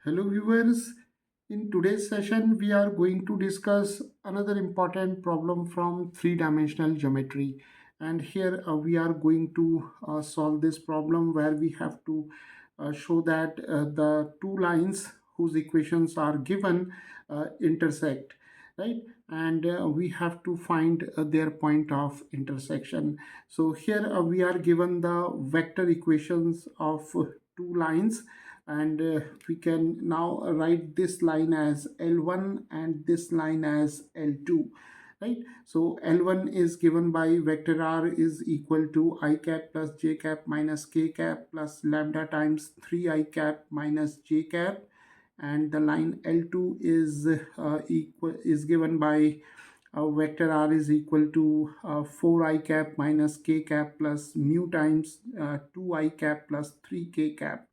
Hello viewers, in today's session we are going to discuss another important problem from three-dimensional geometry, and here we are going to solve this problem where we have to show that the two lines whose equations are given intersect, right? And we have to find their point of intersection. So here we are given the vector equations of two lines, and we can now write this line as L1 and this line as L2, right? So L1 is given by vector r is equal to I cap plus j cap minus k cap plus lambda times 3 I cap minus j cap, and the line L2 is given by vector r is equal to 4 I cap minus k cap plus mu times 2 I cap plus 3 k cap.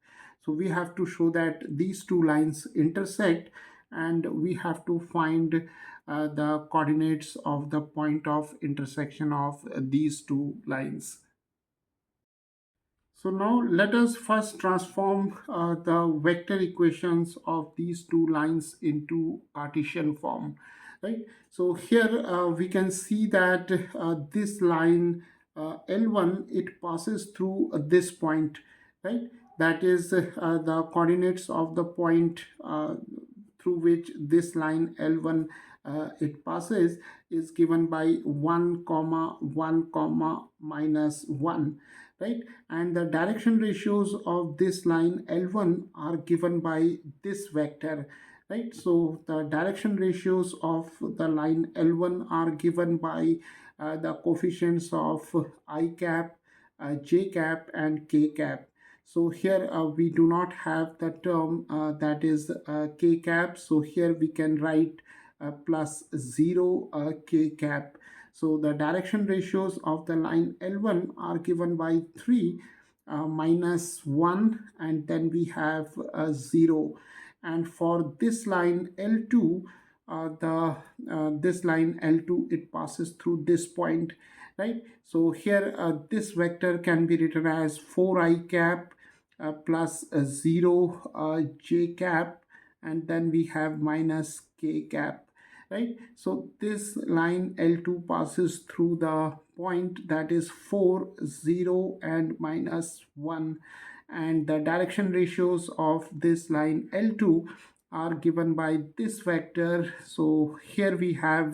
So we have to show that these two lines intersect, and we have to find the coordinates of the point of intersection of these two lines. So now let us first transform the vector equations of these two lines into Cartesian form, right? So here we can see that this line L1, it passes through this point, right? That is the coordinates of the point through which this line L1 it passes is given by 1 comma 1 comma minus 1, right? And the direction ratios of this line L1 are given by this vector, right? So the direction ratios of the line L1 are given by the coefficients of I cap, j cap and k cap. So here we do not have the term that is k cap, so here we can write plus 0 k cap. So the direction ratios of the line L1 are given by 3 minus 1, and then we have 0. And for this line L2, the this line L2, it passes through this point, right? So here this vector can be written as 4 I cap plus 0 j cap, and then we have minus k cap, right? So this line L2 passes through the point that is 4 0 and minus 1, and the direction ratios of this line L2 are given by this vector. So here we have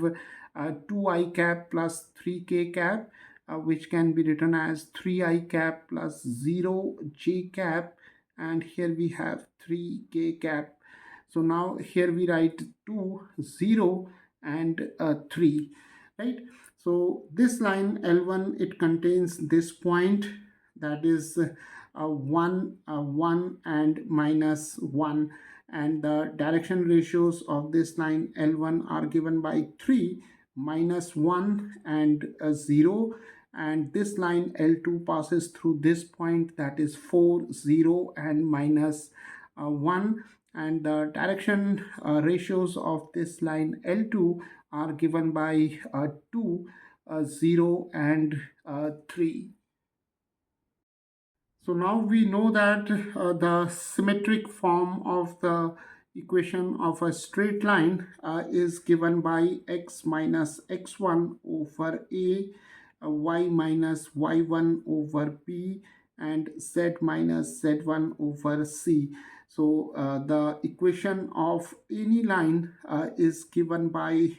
2 I cap plus 3 k cap, which can be written as 3 I cap plus 0 j cap, and here we have 3 k cap. So now here we write 2 0 and 3, right? So this line L1, it contains this point that is 1 1 and minus 1, and the direction ratios of this line L1 are given by 3 minus 1 and 0, and this line L2 passes through this point that is 4 0 and minus 1, and the direction ratios of this line L2 are given by 2 0 and 3. So now we know that the symmetric form of the equation of a straight line is given by x minus x1 over a, y minus y1 over p, and z minus z1 over c. So the equation of any line is given by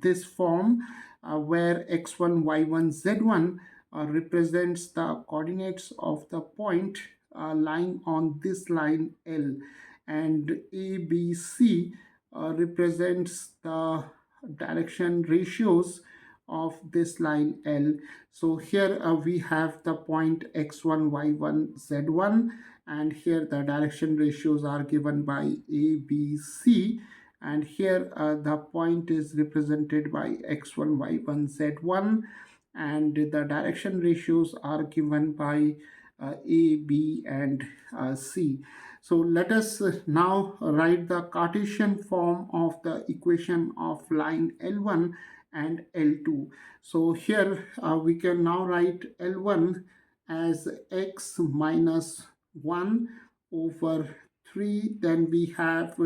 this form where x1, y1, z1 represents the coordinates of the point lying on this line L, and ABC represents the direction ratios of this line L. So here we have the point x1, y1, z1, and here the direction ratios are given by ABC, and here the point is represented by x1, y1, z1, and the direction ratios are given by A, B, and C. So let us now write the Cartesian form of the equation of line L1 and L2. So here we can now write L1 as x minus 1 over 3, then we have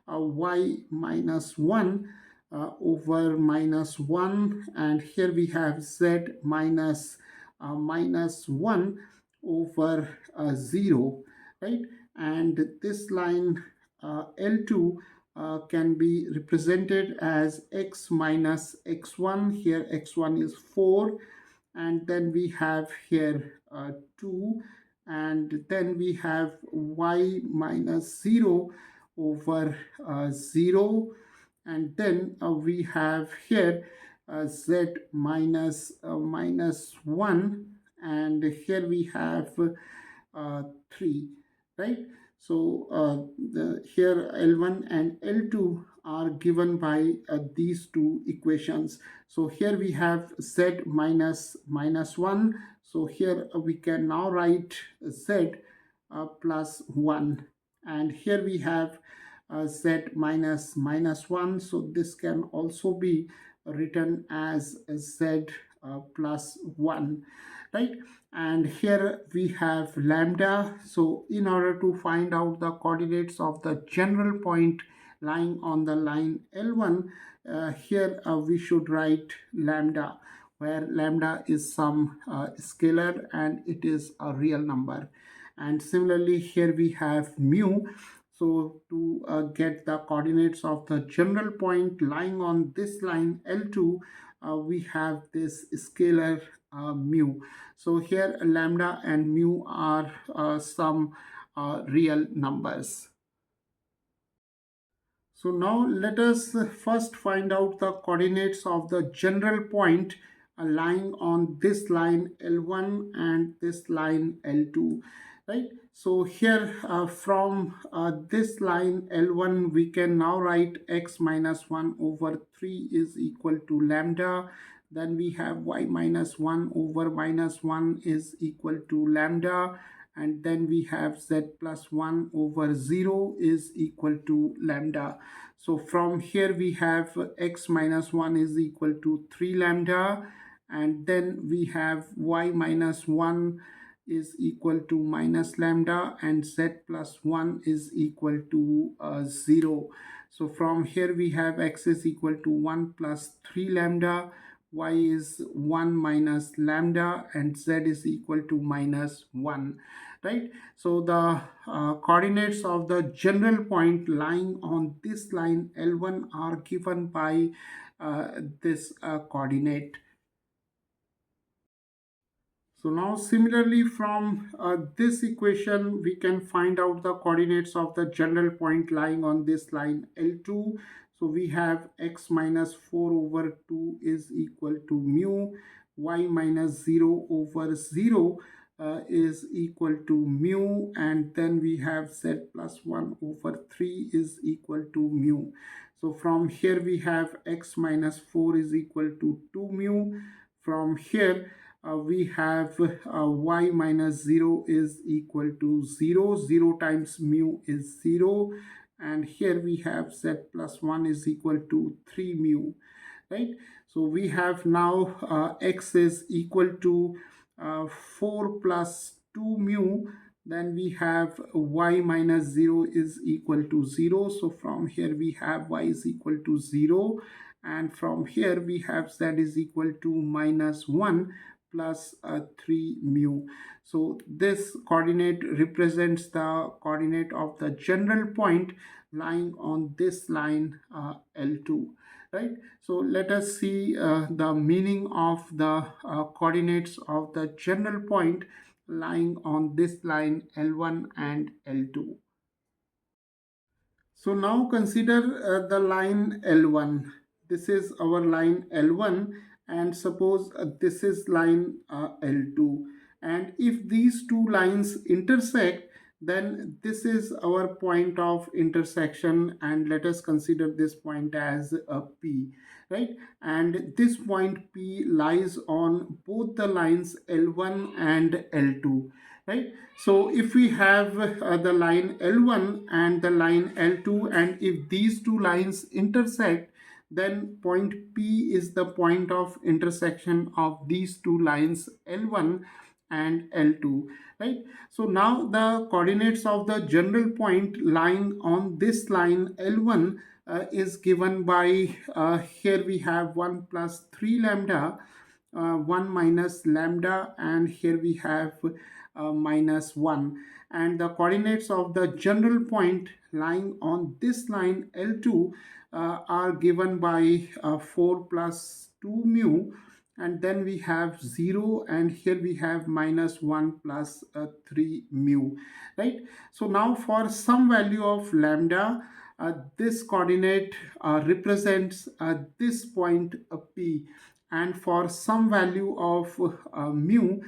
y minus 1 over minus 1, and here we have z minus 1 over 0, right? And this line L2 can be represented as x minus x1. Here x1 is 4, and then we have here 2, and then we have y minus 0 over 0, and then we have here z minus 1, and here we have 3, right? So here L1 and L2 are given by these two equations. So here we have z minus 1. So here we can now write z plus 1. And here we have z minus 1. So this can also be written as z plus 1, right? And here we have lambda. So in order to find out the coordinates of the general point lying on the line L1, here we should write lambda, where lambda is some scalar and it is a real number. And similarly here we have mu. So to get the coordinates of the general point lying on this line L2, we have this scalar mu. So here lambda and mu are some real numbers. So now let us first find out the coordinates of the general point lying on this line L1 and this line L2, right? So here from this line L1 we can now write x minus 1 over 3 is equal to lambda. Then we have y minus 1 over minus 1 is equal to lambda, and then we have z plus 1 over 0 is equal to lambda. So from here we have x minus 1 is equal to 3 lambda, and then we have y minus 1 is equal to minus lambda, and z plus 1 is equal to 0. So from here we have x is equal to 1 plus 3 lambda, y is 1 minus lambda, and z is equal to minus 1, right? So the coordinates of the general point lying on this line L1 are given by this coordinate. So now similarly from this equation we can find out the coordinates of the general point lying on this line L2. So we have x minus 4 over 2 is equal to mu, y minus 0 over 0 is equal to mu, and then we have z plus 1 over 3 is equal to mu. So from here we have x minus 4 is equal to 2 mu. From here we have y minus 0 is equal to 0. 0 times mu is 0. And here we have z plus 1 is equal to 3 mu, right? So we have now x is equal to 4 plus 2 mu. Then we have y minus 0 is equal to 0. So from here we have y is equal to 0. And from here we have z is equal to minus 1 plus 3 mu. So this coordinate represents the coordinate of the general point lying on this line L2, right? So let us see the meaning of the coordinates of the general point lying on this line L1 and L2. So now consider the line L1. This is our line L1, and suppose this is line L2. And if these two lines intersect, then this is our point of intersection, and let us consider this point as a P, right? And this point P lies on both the lines L1 and L2, right? So if we have the line L1 and the line L2, and if these two lines intersect, then point P is the point of intersection of these two lines L1 and L2, right? So now the coordinates of the general point lying on this line L1 is given by, here we have 1 plus 3 lambda, 1 minus lambda, and here we have minus 1. And the coordinates of the general point lying on this line L2 are given by 4 plus 2 mu, and then we have 0, and here we have minus 1 plus 3 mu, right? So now for some value of lambda, this coordinate represents this point P, and for some value of mu,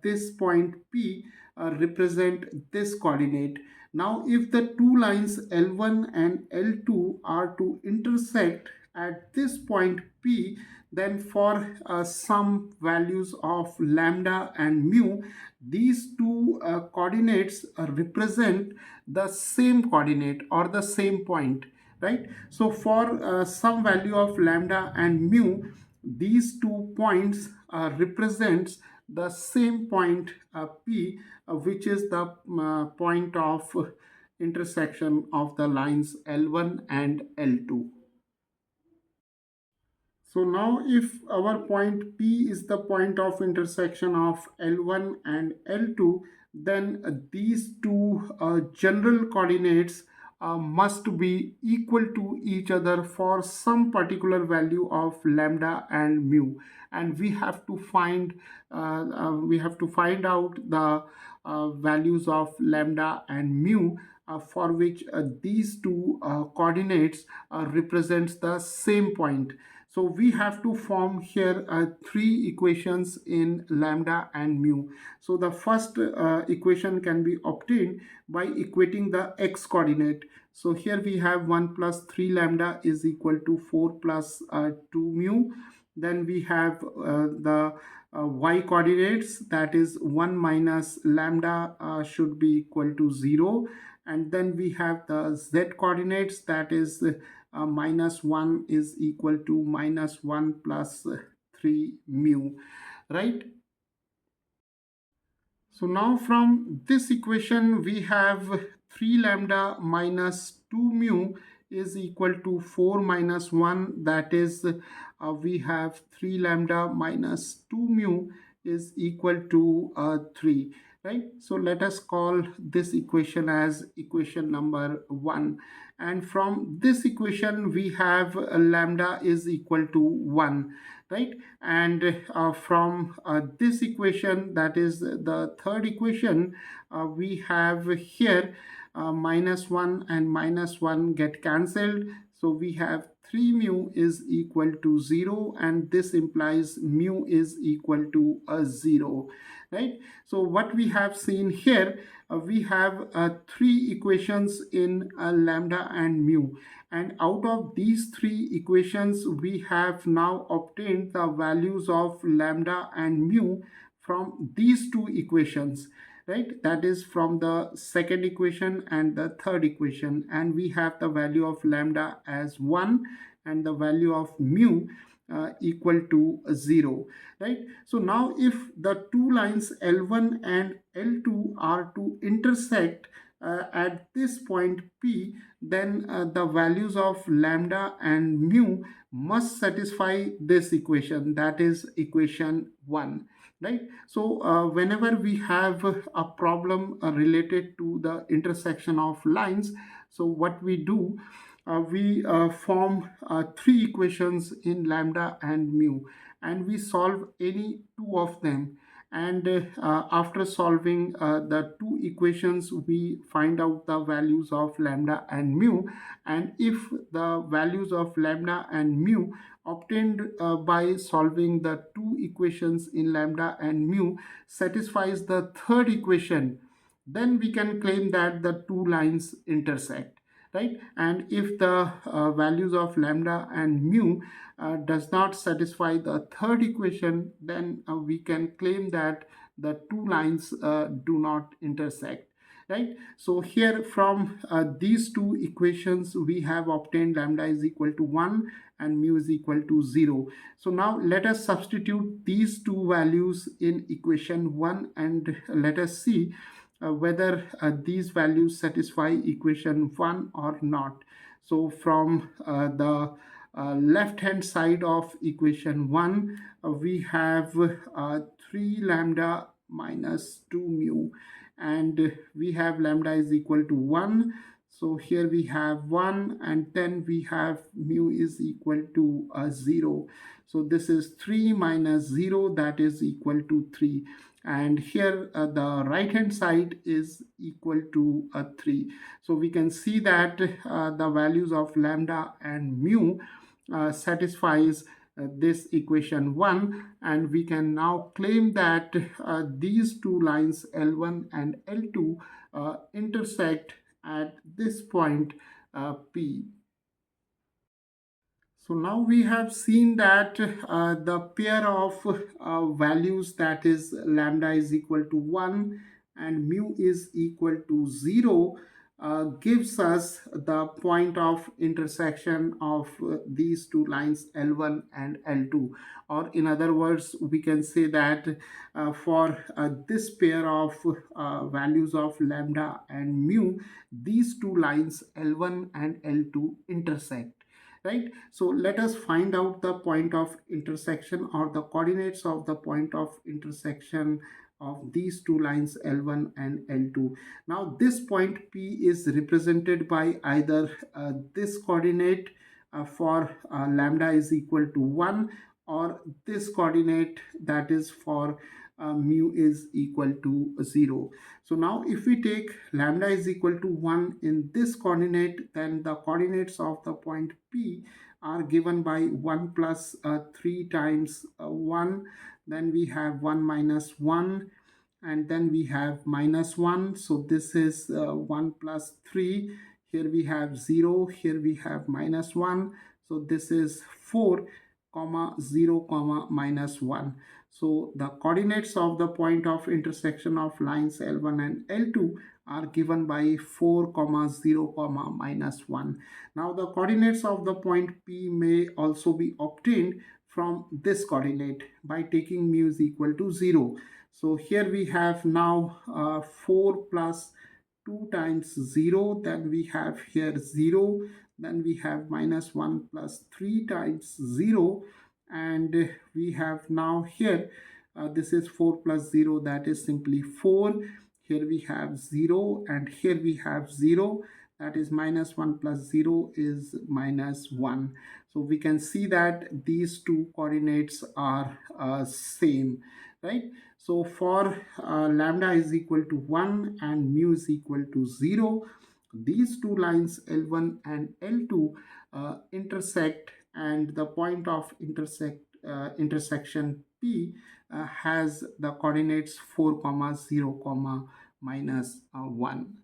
this point P represent this coordinate. Now if the two lines L1 and L2 are to intersect at this point P, then for some values of lambda and mu, these two coordinates represent the same coordinate or the same point, right? So for some value of lambda and mu, these 2 points represents the same point P, which is the point of intersection of the lines L1 and L2. So now if our point P is the point of intersection of L1 and L2, then these two general coordinates must be equal to each other for some particular value of lambda and mu, and we have to find out the values of lambda and mu for which these two coordinates represents the same point. So we have to form here three equations in lambda and mu. So the first equation can be obtained by equating the x coordinate. So here we have 1 plus 3 lambda is equal to 4 plus 2 mu. Then we have the y coordinates, that is 1 minus lambda should be equal to 0. And then we have the z coordinates, that is minus 1 is equal to minus 1 plus 3 mu, right? So now from this equation we have 3 lambda minus 2 mu is equal to 4 minus 1, that is we have 3 lambda minus 2 mu is equal to 3, right? So let us call this equation as equation number 1, and from this equation we have lambda is equal to 1, right? And from this equation, that is the third equation, we have here minus 1 and minus 1 get cancelled, so we have 3 mu is equal to 0, and this implies mu is equal to 0, right? So what we have seen here, we have three equations in lambda and mu, and out of these three equations we have now obtained the values of lambda and mu from these two equations, right? That is from the second equation and the third equation, and we have the value of lambda as 1 and the value of mu equal to 0, right? So now if the two lines L1 and L2 are to intersect at this point P, then the values of lambda and mu must satisfy this equation, that is equation 1, right? So whenever we have a problem related to the intersection of lines, so what we do, we form three equations in lambda and mu, and we solve any two of them, and after solving the two equations we find out the values of lambda and mu, and if the values of lambda and mu obtained by solving the two equations in lambda and mu satisfies the third equation, then we can claim that the two lines intersect, right? And if the values of lambda and mu does not satisfy the third equation, then we can claim that the two lines do not intersect. right? So here from these two equations we have obtained lambda is equal to 1 and mu is equal to 0. So now let us substitute these two values in equation 1 and let us see whether these values satisfy equation 1 or not. So from the left hand side of equation 1 we have 3 lambda minus 2 mu, and we have lambda is equal to 1. So here we have 1 and then we have mu is equal to 0. So this is 3 minus 0, that is equal to 3. And here the right hand side is equal to 3. So we can see that the values of lambda and mu satisfies this equation 1, and we can now claim that these two lines L1 and L2 intersect at this point P. So now we have seen that the pair of values, that is lambda is equal to 1 and mu is equal to 0, gives us the point of intersection of these two lines L1 and L2. Or in other words, we can say that for this pair of values of lambda and mu, these two lines L1 and L2 intersect, right? So let us find out the point of intersection or the coordinates of the point of intersection of these two lines L1 and L2. Now this point P is represented by either this coordinate for lambda is equal to 1, or this coordinate, that is for mu is equal to 0. So now if we take lambda is equal to 1 in this coordinate, then the coordinates of the point P are given by 1 plus 3 times 1. Then we have 1 minus 1, and then we have minus 1. So this is 1 plus 3. Here we have 0. Here we have minus 1. So this is 4 comma 0 comma minus 1. So the coordinates of the point of intersection of lines L1 and L2 are given by 4 comma 0 comma minus 1. Now the coordinates of the point P may also be obtained from this coordinate by taking mu is equal to 0. So here we have now 4 plus 2 times 0, then we have here 0, then we have minus 1 plus 3 times 0, and we have now here this is 4 plus 0, that is simply 4. Here we have 0 and here we have 0, that is minus 1 plus 0 is minus 1. So we can see that these two coordinates are same, right? So for lambda is equal to 1 and mu is equal to 0, these two lines L1 and L2 intersect, and the point of intersection P has the coordinates 4 comma 0 comma minus 1.